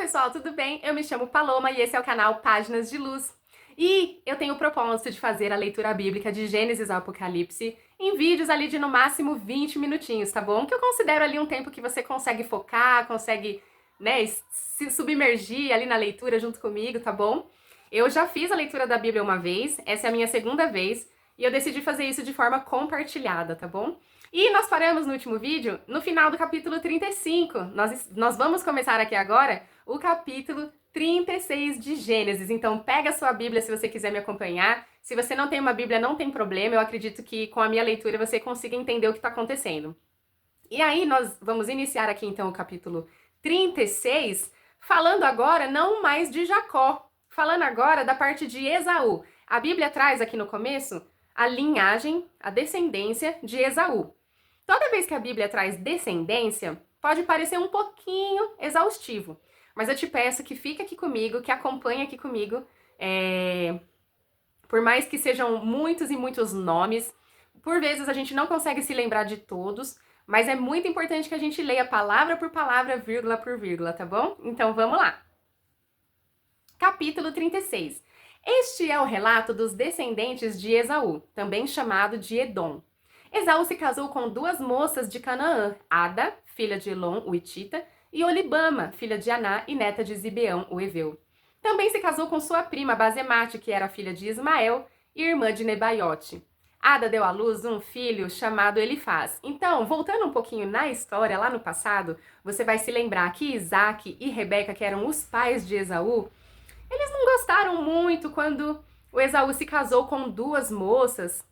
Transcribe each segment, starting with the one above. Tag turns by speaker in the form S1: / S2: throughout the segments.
S1: pessoal, tudo bem? Eu me chamo Paloma e esse é o canal Páginas de Luz. E eu tenho o propósito de fazer a leitura bíblica de Gênesis ao Apocalipse em vídeos ali de no máximo 20 minutinhos, tá bom? Que eu considero ali um tempo que você consegue focar, consegue, né, se submergir ali na leitura junto comigo, tá bom? Eu já fiz a leitura da Bíblia uma vez, essa é a minha segunda vez, e eu decidi fazer isso de forma compartilhada, tá bom? E nós paramos no último vídeo no final do capítulo 35. Nós vamos começar aqui agora o capítulo 36 de Gênesis. Então pega a sua Bíblia se você quiser me acompanhar. Se você não tem uma Bíblia, não tem problema. Eu acredito que com a minha leitura você consiga entender o que está acontecendo. E aí nós vamos iniciar aqui então o capítulo 36, falando agora não mais de Jacó, falando agora da parte de Esaú. A Bíblia traz aqui no começo a linhagem, a descendência de Esaú. Toda vez que a Bíblia traz descendência, pode parecer um pouquinho exaustivo, mas eu te peço que fique aqui comigo, que acompanhe aqui comigo, por mais que sejam muitos e muitos nomes, por vezes a gente não consegue se lembrar de todos, mas é muito importante que a gente leia palavra por palavra, vírgula por vírgula, tá bom? Então vamos lá. Capítulo 36. Este é o relato dos descendentes de Esaú, também chamado de Edom. Esaú se casou com duas moças de Canaã, Ada, filha de Elon, o Hitita, e Olibama, filha de Aná e neta de Zibeão, o Eveu. Também se casou com sua prima Basemate, que era filha de Ismael e irmã de Nebaiote. Ada deu à luz um filho chamado Elifaz. Então, voltando um pouquinho na história, lá no passado, você vai se lembrar que Isaac e Rebeca, que eram os pais de Esaú, eles não gostaram muito quando o Esaú se casou com duas moças.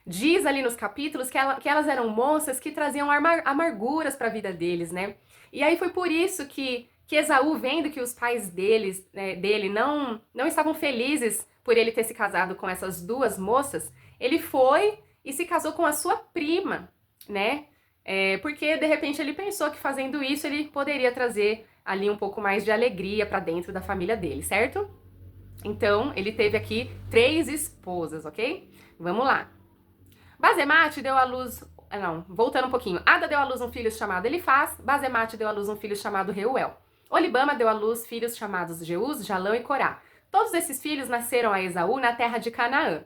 S1: Diz ali nos capítulos que elas eram moças que traziam amarguras para a vida deles, né? E aí foi por isso que Esaú, vendo que os pais dele não estavam felizes por ele ter se casado com essas duas moças, ele foi e se casou com a sua prima, né? Porque de repente ele pensou que fazendo isso ele poderia trazer ali um pouco mais de alegria para dentro da família dele, certo? Então ele teve aqui 3 esposas, ok? Vamos lá. Basemate deu à luz... voltando um pouquinho. Ada deu à luz um filho chamado Elifaz, Basemate deu à luz um filho chamado Reuel. Olibama deu à luz filhos chamados Jeús, Jalão e Corá. Todos esses filhos nasceram a Esaú na terra de Canaã.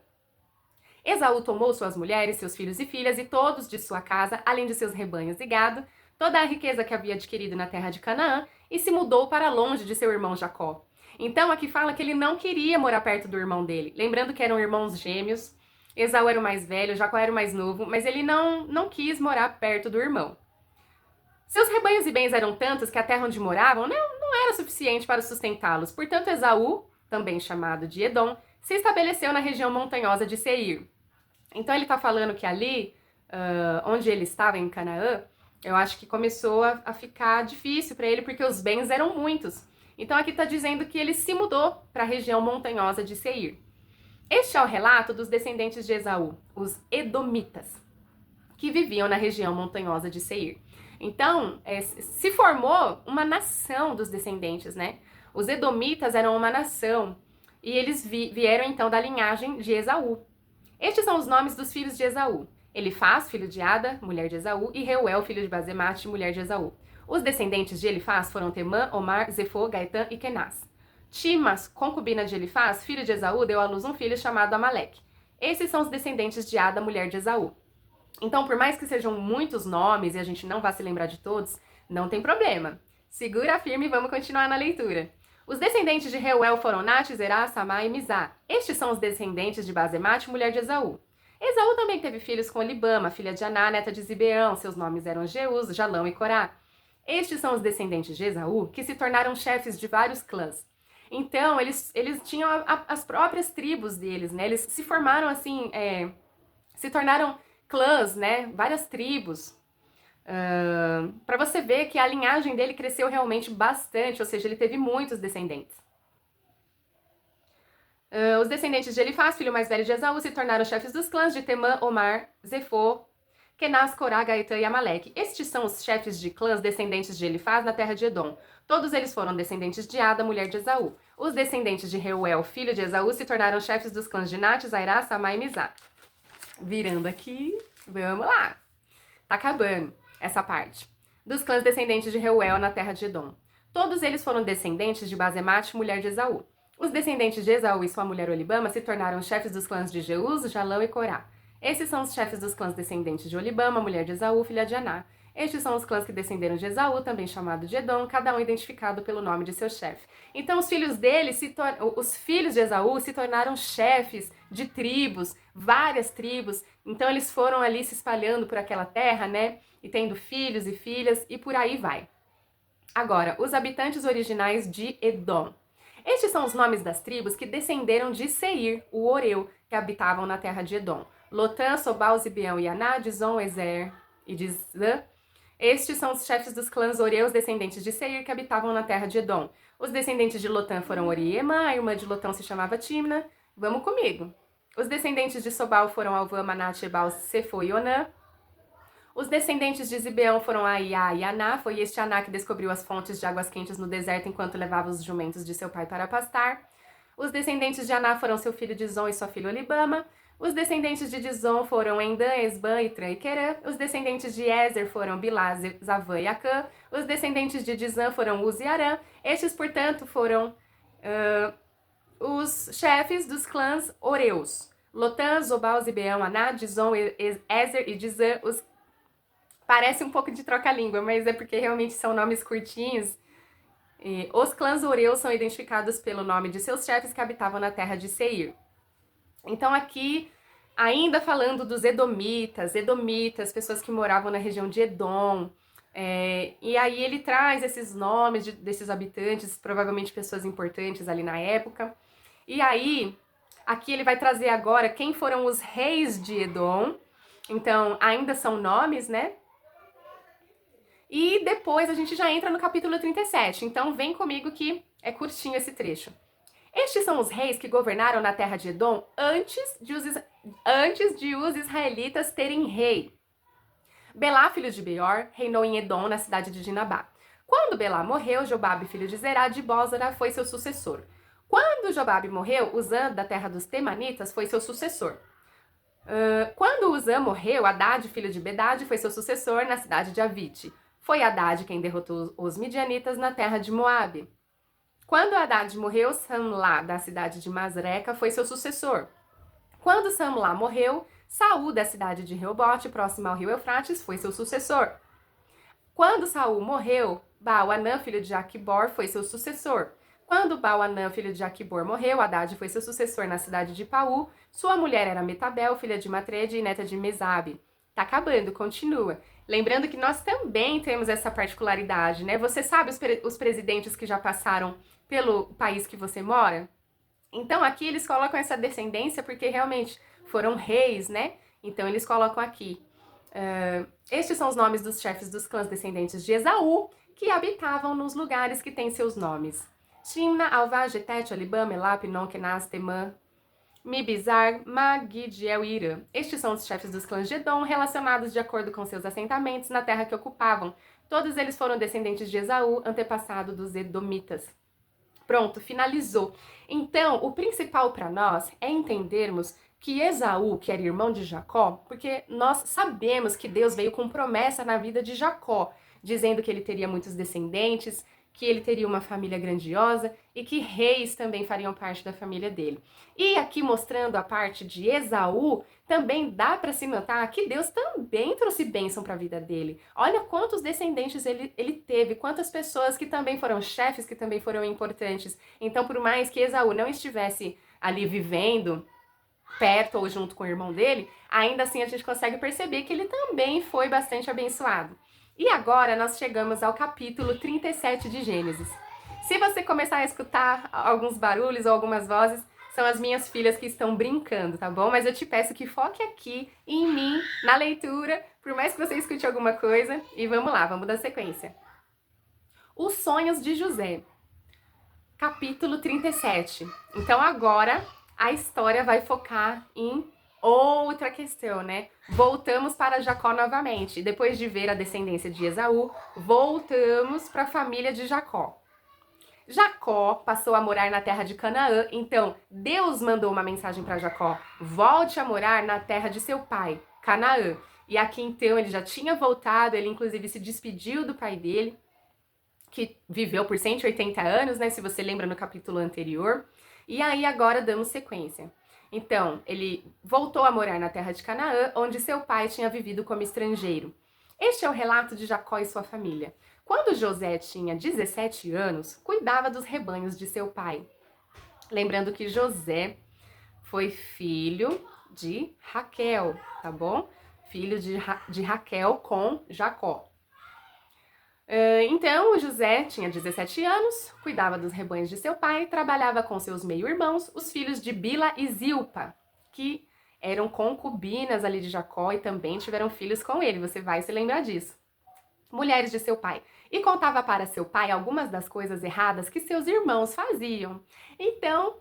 S1: Esaú tomou suas mulheres, seus filhos e filhas e todos de sua casa, além de seus rebanhos e gado, toda a riqueza que havia adquirido na terra de Canaã, e se mudou para longe de seu irmão Jacó. Então aqui fala que ele não queria morar perto do irmão dele, lembrando que eram irmãos gêmeos. Esaú era o mais velho, Jacó era o mais novo, mas ele não quis morar perto do irmão. Seus rebanhos e bens eram tantos que a terra onde moravam não era suficiente para sustentá-los. Portanto, Esaú, também chamado de Edom, se estabeleceu na região montanhosa de Seir. Então ele está falando que ali, onde ele estava, em Canaã, eu acho que começou a ficar difícil para ele, porque os bens eram muitos. Então aqui está dizendo que ele se mudou para a região montanhosa de Seir. Este é o relato dos descendentes de Esaú, os Edomitas, que viviam na região montanhosa de Seir. Então, se formou uma nação dos descendentes, né? Os Edomitas eram uma nação e eles vieram então da linhagem de Esaú. Estes são os nomes dos filhos de Esaú: Elifaz, filho de Ada, mulher de Esaú, e Reuel, filho de Basemate, mulher de Esaú. Os descendentes de Elifaz foram Temã, Omar, Zefô, Gaetã e Kenaz. Timas, concubina de Elifaz, filho de Esaú, deu à luz um filho chamado Amaleque. Esses são os descendentes de Ada, mulher de Esaú. Então, por mais que sejam muitos nomes e a gente não vá se lembrar de todos, não tem problema. Segura firme e vamos continuar na leitura. Os descendentes de Reuel foram Nate, Zerá, Samá e Mizá. Estes são os descendentes de Basemate, mulher de Esaú. Esaú também teve filhos com Olibama, filha de Aná, neta de Zibeão. Seus nomes eram Jeús, Jalão e Corá. Estes são os descendentes de Esaú, que se tornaram chefes de vários clãs. Então, eles tinham as próprias tribos deles, né? Eles se formaram assim, se tornaram clãs, né? Várias tribos. Para você ver que a linhagem dele cresceu realmente bastante, ou seja, ele teve muitos descendentes. Os descendentes de Elifaz, filho mais velho de Esaú, se tornaram chefes dos clãs de Temã, Omar, Zefô, Kenaz, Corá, Gaetã e Amaleque. Estes são os chefes de clãs descendentes de Elifaz na terra de Edom. Todos eles foram descendentes de Ada, mulher de Esaú. Os descendentes de Reuel, filho de Esaú, se tornaram chefes dos clãs de Nate, Zairá, Samá e Mizá. Virando aqui, vamos lá. Tá acabando essa parte. Dos clãs descendentes de Reuel na terra de Edom. Todos eles foram descendentes de Basemate, mulher de Esaú. Os descendentes de Esaú e sua mulher Olibama se tornaram chefes dos clãs de Jeus, Jalão e Corá. Esses são os chefes dos clãs descendentes de Olibama, mulher de Esaú, filha de Aná. Estes são os clãs que descenderam de Esaú, também chamado de Edom, cada um identificado pelo nome de seu chefe. Então os filhos os filhos de Esaú se tornaram chefes de tribos, várias tribos. Então eles foram ali se espalhando por aquela terra, né? E tendo filhos e filhas, e por aí vai. Agora, os habitantes originais de Edom. Estes são os nomes das tribos que descenderam de Seir, o Oreu, que habitavam na terra de Edom. Lotã, Sobal, Zibeão e Aná, Dizon, Ezer e Dizã. Estes são os chefes dos clãs Oreus, descendentes de Seir, que habitavam na terra de Edom. Os descendentes de Lotã foram Ori e Emã, a irmã de Lotã se chamava Timna. Vamos comigo. Os descendentes de Sobal foram Alvã, Manat, Ebal, Sefo e Onã. Os descendentes de Zibeão foram Aiá e Aná. Foi este Aná que descobriu as fontes de águas quentes no deserto enquanto levava os jumentos de seu pai para pastar. Os descendentes de Aná foram seu filho Dizon e sua filha Olibama. Os descendentes de Dizon foram Endã, Esbã, Itrã e Querã. Os descendentes de Ezer foram Bilá, Zavã e Acã. Os descendentes de Dizã foram Uz e Arã. Estes, portanto, foram os chefes dos clãs Oreus. Lotã, Zobal, Zibeão, Aná, Dizon, Ezer e Dizã. Parece um pouco de troca-língua, mas é porque realmente são nomes curtinhos. Os clãs Oreus são identificados pelo nome de seus chefes que habitavam na terra de Seir. Então aqui, ainda falando dos Edomitas, pessoas que moravam na região de Edom, e aí ele traz esses nomes desses habitantes, provavelmente pessoas importantes ali na época. E aí, aqui ele vai trazer agora quem foram os reis de Edom. Então, ainda são nomes, né? E depois a gente já entra no capítulo 37, então vem comigo que é curtinho esse trecho. Estes são os reis que governaram na terra de Edom antes de os israelitas terem rei. Belá, filho de Beor, reinou em Edom, na cidade de Dinabá. Quando Belá morreu, Jobabe, filho de Zerá, de Bósora, foi seu sucessor. Quando Jobabe morreu, Uzã, da terra dos Temanitas, foi seu sucessor. Quando Uzã morreu, Haddad, filho de Bedade, foi seu sucessor na cidade de Avite. Foi Haddad quem derrotou os midianitas na terra de Moabe. Quando Haddad morreu, Samlá, da cidade de Masreca, foi seu sucessor. Quando Samlá morreu, Saul, da cidade de Reobote, próximo ao rio Eufrates, foi seu sucessor. Quando Saul morreu, Baal-Anã, filho de Aquibor, foi seu sucessor. Quando Baal-Anã, filho de Aquibor, morreu, Haddad foi seu sucessor na cidade de Paú. Sua mulher era Metabel, filha de Matrede e neta de Mesabe. Tá acabando, continua. Lembrando que nós também temos essa particularidade, né? Você sabe os presidentes que já passaram pelo país que você mora? Então aqui eles colocam essa descendência porque realmente foram reis, né? Então eles colocam aqui. Estes são os nomes dos chefes dos clãs descendentes de Esaú, que habitavam nos lugares que têm seus nomes. Timna, Alvá, Getete, Olibama, Elá, Pinon, Kenaz, Temã, Mibizar, Magidiel e Irã. Estes são os chefes dos clãs de Edom, relacionados de acordo com seus assentamentos na terra que ocupavam. Todos eles foram descendentes de Esaú, antepassado dos Edomitas. Pronto, finalizou. Então, o principal para nós é entendermos que Esaú, que era irmão de Jacó, porque nós sabemos que Deus veio com promessa na vida de Jacó, dizendo que ele teria muitos descendentes, que ele teria uma família grandiosa e que reis também fariam parte da família dele. E aqui mostrando a parte de Esaú, também dá para se notar que Deus também trouxe bênção para a vida dele. Olha quantos descendentes ele teve, quantas pessoas que também foram chefes, que também foram importantes. Então, por mais que Esaú não estivesse ali vivendo perto ou junto com o irmão dele, ainda assim a gente consegue perceber que ele também foi bastante abençoado. E agora nós chegamos ao capítulo 37 de Gênesis. Se você começar a escutar alguns barulhos ou algumas vozes, são as minhas filhas que estão brincando, tá bom? Mas eu te peço que foque aqui em mim, na leitura, por mais que você escute alguma coisa. E vamos lá, vamos dar sequência. Os sonhos de José. Capítulo 37. Então agora a história vai focar em outra questão, né? Voltamos para Jacó novamente. Depois de ver a descendência de Esaú, voltamos para a família de Jacó. Jacó passou a morar na terra de Canaã, então Deus mandou uma mensagem para Jacó: volte a morar na terra de seu pai, Canaã. E aqui então ele já tinha voltado, ele inclusive se despediu do pai dele, que viveu por 180 anos, né? Se você lembra no capítulo anterior. E aí agora damos sequência. Então, ele voltou a morar na terra de Canaã, onde seu pai tinha vivido como estrangeiro. Este é o relato de Jacó e sua família. Quando José tinha 17 anos, cuidava dos rebanhos de seu pai. Lembrando que José foi filho de Raquel, tá bom? Filho de Raquel com Jacó. Então, José tinha 17 anos, cuidava dos rebanhos de seu pai, trabalhava com seus meio-irmãos, os filhos de Bila e Zilpa, que eram concubinas ali de Jacó e também tiveram filhos com ele, você vai se lembrar disso. Mulheres de seu pai. E contava para seu pai algumas das coisas erradas que seus irmãos faziam. Então,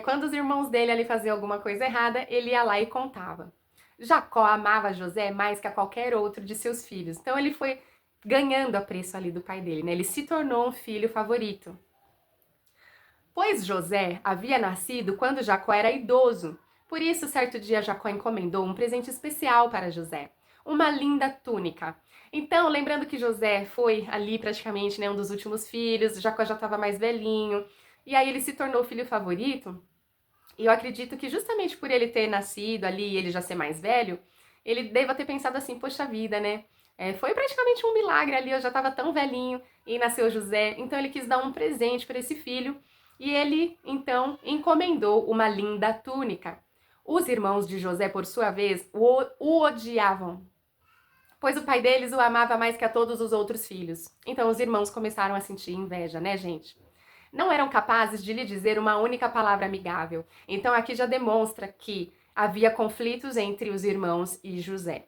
S1: quando os irmãos dele ali faziam alguma coisa errada, ele ia lá e contava. Jacó amava José mais que a qualquer outro de seus filhos. Então, ele foi ganhando apreço ali do pai dele, né? Ele se tornou um filho favorito. Pois José havia nascido quando Jacó era idoso. Por isso, certo dia, Jacó encomendou um presente especial para José. Uma linda túnica. Então, lembrando que José foi ali praticamente, né, um dos últimos filhos, Jacó já estava mais velhinho, e aí ele se tornou o filho favorito. E eu acredito que justamente por ele ter nascido ali e ele já ser mais velho, ele deva ter pensado assim, poxa vida, né? Foi praticamente um milagre ali, eu já estava tão velhinho e nasceu José, então ele quis dar um presente para esse filho e ele então encomendou uma linda túnica. Os irmãos de José, por sua vez, o odiavam, pois o pai deles o amava mais que a todos os outros filhos. Então os irmãos começaram a sentir inveja, né, gente? Não eram capazes de lhe dizer uma única palavra amigável. Então aqui já demonstra que havia conflitos entre os irmãos e José.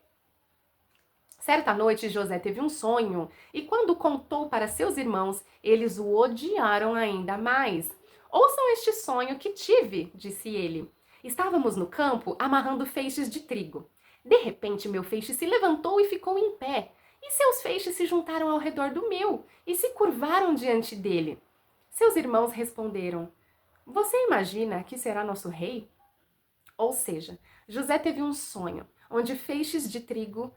S1: Certa noite, José teve um sonho e quando contou para seus irmãos, eles o odiaram ainda mais. Ouçam este sonho que tive, disse ele. Estávamos no campo amarrando feixes de trigo. De repente, meu feixe se levantou e ficou em pé, e seus feixes se juntaram ao redor do meu e se curvaram diante dele. Seus irmãos responderam: Você imagina que será nosso rei? Ou seja, José teve um sonho onde feixes de trigo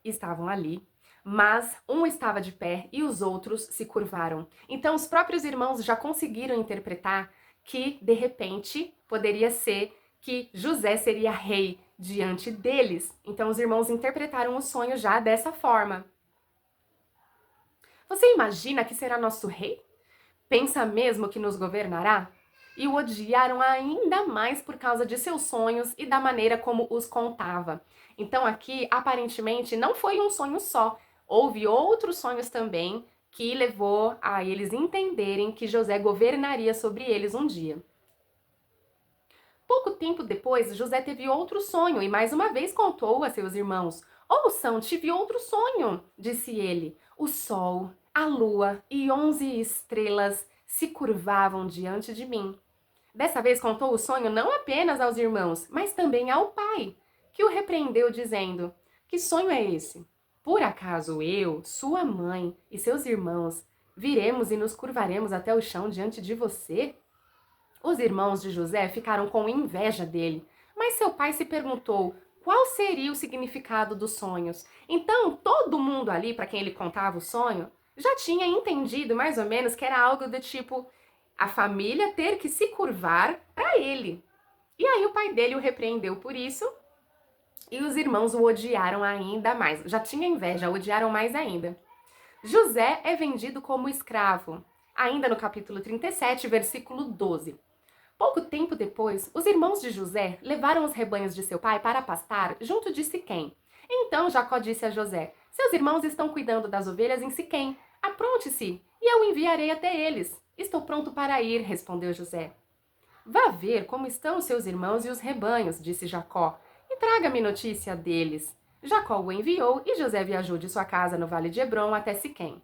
S1: estavam ali, mas um estava de pé e os outros se curvaram. Então os próprios irmãos já conseguiram interpretar que, de repente, poderia ser que José seria rei diante deles. Então os irmãos interpretaram o sonho já dessa forma. Você imagina que será nosso rei? Pensa mesmo que nos governará? E o odiaram ainda mais por causa de seus sonhos e da maneira como os contava. Então aqui, aparentemente, não foi um sonho só. Houve outros sonhos também que levou a eles entenderem que José governaria sobre eles um dia. Pouco tempo depois, José teve outro sonho e mais uma vez contou a seus irmãos. Ouçam, tive outro sonho, disse ele. O sol, a lua e 11 estrelas se curvavam diante de mim. Dessa vez contou o sonho não apenas aos irmãos, mas também ao pai, que o repreendeu dizendo: Que sonho é esse? Por acaso eu, sua mãe e seus irmãos viremos e nos curvaremos até o chão diante de você? Os irmãos de José ficaram com inveja dele, mas seu pai se perguntou qual seria o significado dos sonhos. Então, todo mundo ali, para quem ele contava o sonho, já tinha entendido mais ou menos que era algo do tipo a família ter que se curvar para ele. E aí o pai dele o repreendeu por isso e os irmãos o odiaram ainda mais. Já tinha inveja, odiaram mais ainda. José é vendido como escravo, ainda no capítulo 37, versículo 12. Pouco tempo depois, os irmãos de José levaram os rebanhos de seu pai para pastar junto de Siquém. Então Jacó disse a José: Seus irmãos estão cuidando das ovelhas em Siquém. Apronte-se, e eu enviarei até eles. Estou pronto para ir, respondeu José. Vá ver como estão os seus irmãos e os rebanhos, disse Jacó, e traga-me notícia deles. Jacó o enviou e José viajou de sua casa no vale de Hebrom até Siquém.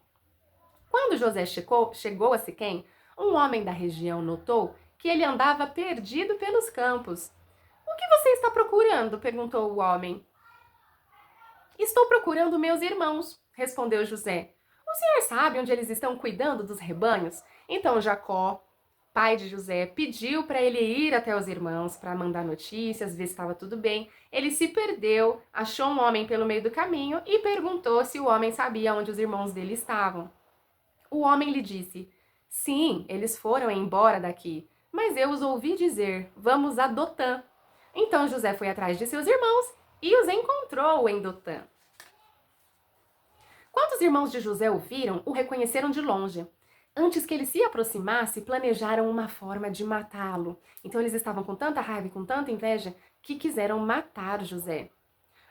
S1: Quando José chegou a Siquém, um homem da região notou que ele andava perdido pelos campos. O que você está procurando? Perguntou o homem. Estou procurando meus irmãos, respondeu José. O senhor sabe onde eles estão cuidando dos rebanhos? Então Jacó, pai de José, pediu para ele ir até os irmãos para mandar notícias, ver se estava tudo bem. Ele se perdeu, achou um homem pelo meio do caminho e perguntou se o homem sabia onde os irmãos dele estavam. O homem lhe disse: sim, eles foram embora daqui, mas eu os ouvi dizer: vamos a Dotã. Então José foi atrás de seus irmãos e os encontrou em Dotã. Quando os irmãos de José o viram, o reconheceram de longe. Antes que ele se aproximasse, planejaram uma forma de matá-lo. Então eles estavam com tanta raiva e com tanta inveja que quiseram matar José.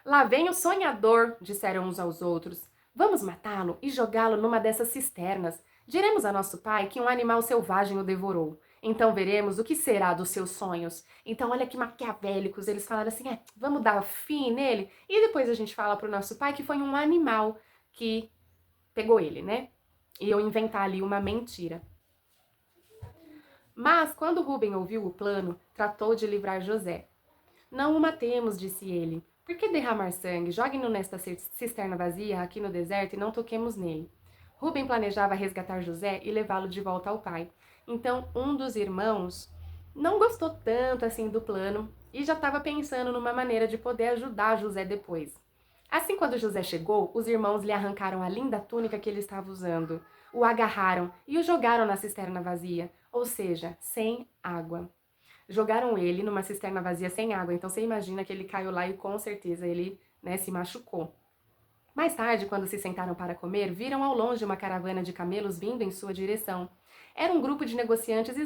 S1: Lá vem o sonhador, disseram uns aos outros. Vamos matá-lo e jogá-lo numa dessas cisternas. Diremos a nosso pai que um animal selvagem o devorou. Então veremos o que será dos seus sonhos. Então olha que maquiavélicos, eles falaram assim, vamos dar fim nele e depois a gente fala pro nosso pai que foi um animal que pegou ele, né? E eu inventar ali uma mentira. Mas quando Rúben ouviu o plano, tratou de livrar José. Não o matemos, disse ele. Por que derramar sangue? Jogue-no nesta cisterna vazia aqui no deserto e não toquemos nele. Rúben planejava resgatar José e levá-lo de volta ao pai. Então um dos irmãos não gostou tanto assim do plano e já estava pensando numa maneira de poder ajudar José depois. Assim, quando José chegou, os irmãos lhe arrancaram a linda túnica que ele estava usando, o agarraram e o jogaram na cisterna vazia, ou seja, sem água. Jogaram ele numa cisterna vazia sem água, então você imagina que ele caiu lá e com certeza ele, se machucou. Mais tarde, quando se sentaram para comer, viram ao longe uma caravana de camelos vindo em sua direção. Era um grupo de negociantes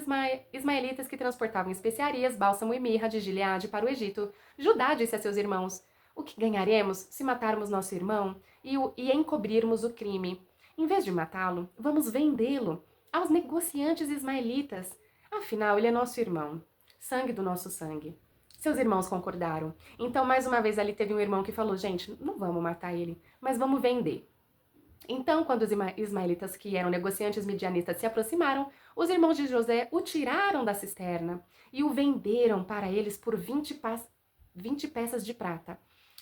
S1: ismaelitas que transportavam especiarias, bálsamo e mirra de Gileade para o Egito. Judá disse a seus irmãos: o que ganharemos se matarmos nosso irmão e encobrirmos o crime? Em vez de matá-lo, vamos vendê-lo aos negociantes ismaelitas. Afinal, ele é nosso irmão, sangue do nosso sangue. Seus irmãos concordaram. Então, mais uma vez, ali teve um irmão que falou, gente, não vamos matar ele, mas vamos vender. Então, quando os ismaelitas, que eram negociantes midianitas, se aproximaram, os irmãos de José o tiraram da cisterna e o venderam para eles por 20 peças de prata.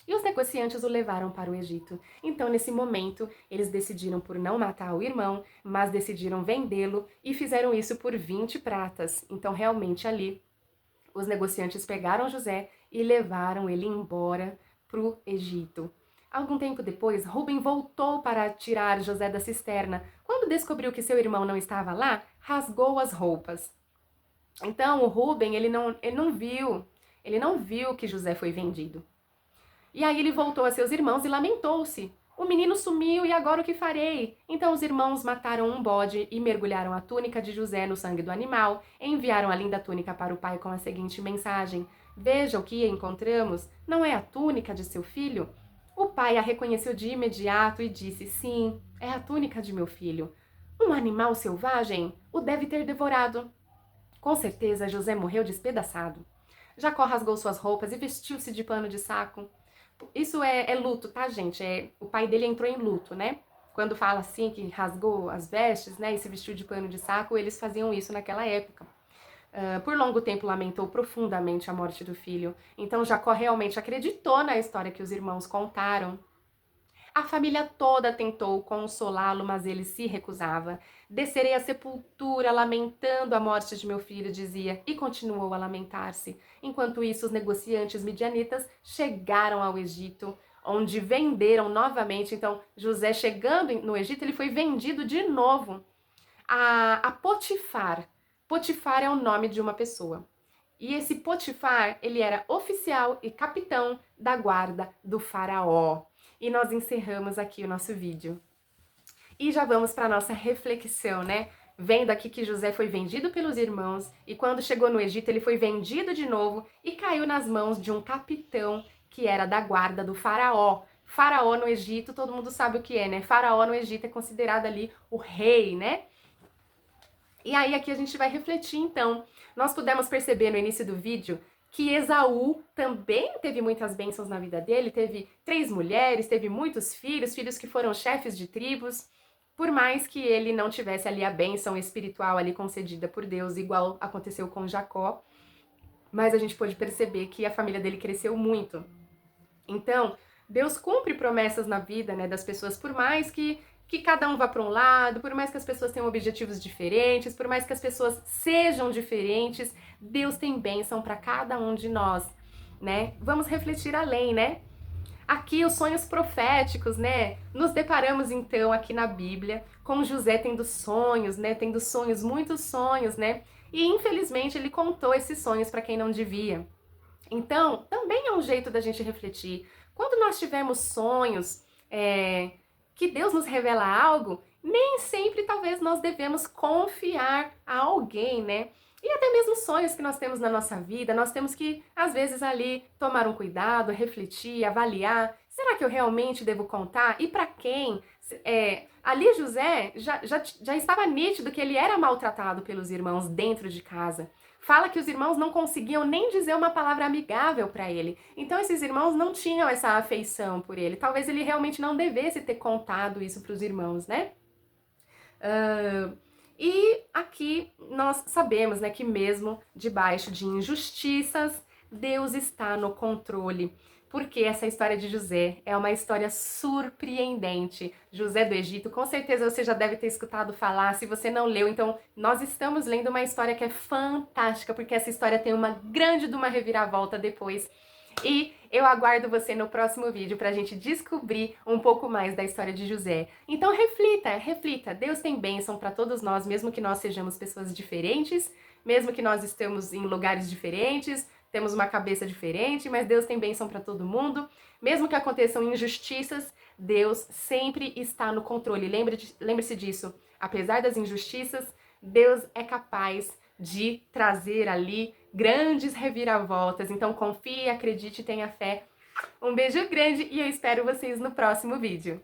S1: E os negociantes o levaram para o Egito. Então, nesse momento, eles decidiram por não matar o irmão, mas decidiram vendê-lo e fizeram isso por 20 pratas. Então, realmente, ali, os negociantes pegaram José e levaram ele embora para o Egito. Algum tempo depois, Rúben voltou para tirar José da cisterna. Quando descobriu que seu irmão não estava lá, rasgou as roupas. Então, o Rúben, ele não viu que José foi vendido. E aí ele voltou a seus irmãos e lamentou-se. O menino sumiu e agora o que farei? Então os irmãos mataram um bode e mergulharam a túnica de José no sangue do animal e enviaram a linda túnica para o pai com a seguinte mensagem: veja o que encontramos, não é a túnica de seu filho? O pai a reconheceu de imediato e disse: sim, é a túnica de meu filho. Um animal selvagem o deve ter devorado. Com certeza José morreu despedaçado. Jacó rasgou suas roupas e vestiu-se de pano de saco. Isso é luto, tá, gente? O pai dele entrou em luto, né? Quando fala assim, que rasgou as vestes, né, e se vestiu de pano de saco, eles faziam isso naquela época. Por longo tempo lamentou profundamente a morte do filho. Então Jacó realmente acreditou na história que os irmãos contaram. A família toda tentou consolá-lo, mas ele se recusava. Descerei à sepultura, lamentando a morte de meu filho, dizia, e continuou a lamentar-se. Enquanto isso, os negociantes midianitas chegaram ao Egito, onde venderam novamente. Então, José chegando no Egito, ele foi vendido de novo a Potifar. Potifar é o nome de uma pessoa. E esse Potifar, ele era oficial e capitão da guarda do faraó. E nós encerramos aqui o nosso vídeo. E já vamos para a nossa reflexão, né? Vendo aqui que José foi vendido pelos irmãos e quando chegou no Egito ele foi vendido de novo e caiu nas mãos de um capitão que era da guarda do faraó. Faraó no Egito, todo mundo sabe o que é, né? Faraó no Egito é considerado ali o rei, né? E aí aqui a gente vai refletir então. Nós pudemos perceber no início do vídeo que Esaú também teve muitas bênçãos na vida dele, teve 3 mulheres, teve muitos filhos, filhos que foram chefes de tribos, por mais que ele não tivesse ali a bênção espiritual ali concedida por Deus, igual aconteceu com Jacó, mas a gente pôde perceber que a família dele cresceu muito. Então, Deus cumpre promessas na vida, né, das pessoas, por mais que cada um vá para um lado, por mais que as pessoas tenham objetivos diferentes, por mais que as pessoas sejam diferentes, Deus tem bênção para cada um de nós, né? Vamos refletir além, né? Aqui os sonhos proféticos, né? Nos deparamos então aqui na Bíblia com José tendo sonhos, né? Tendo sonhos, muitos sonhos, né? E infelizmente ele contou esses sonhos para quem não devia. Então, também é um jeito da gente refletir. Quando nós tivermos sonhos, que Deus nos revela algo, nem sempre talvez nós devemos confiar a alguém, né? E até mesmo sonhos que nós temos na nossa vida, nós temos que, às vezes, ali tomar um cuidado, refletir, avaliar. Será que eu realmente devo contar? E para quem? Ali José já estava nítido que ele era maltratado pelos irmãos dentro de casa. Fala que os irmãos não conseguiam nem dizer uma palavra amigável para ele. Então esses irmãos não tinham essa afeição por ele. Talvez ele realmente não devesse ter contado isso para os irmãos, né? E aqui nós sabemos, né, que mesmo debaixo de injustiças, Deus está no controle. Porque essa história de José é uma história surpreendente. José do Egito, com certeza você já deve ter escutado falar. Se você não leu, então nós estamos lendo uma história que é fantástica, porque essa história tem uma grande de uma reviravolta depois. E eu aguardo você no próximo vídeo para a gente descobrir um pouco mais da história de José. Então reflita, reflita. Deus tem bênção para todos nós, mesmo que nós sejamos pessoas diferentes, mesmo que nós estemos em lugares diferentes, temos uma cabeça diferente, mas Deus tem bênção para todo mundo. Mesmo que aconteçam injustiças, Deus sempre está no controle. Lembre-se disso. Apesar das injustiças, Deus é capaz de trazer ali grandes reviravoltas. Então confie, acredite e tenha fé. Um beijo grande e eu espero vocês no próximo vídeo.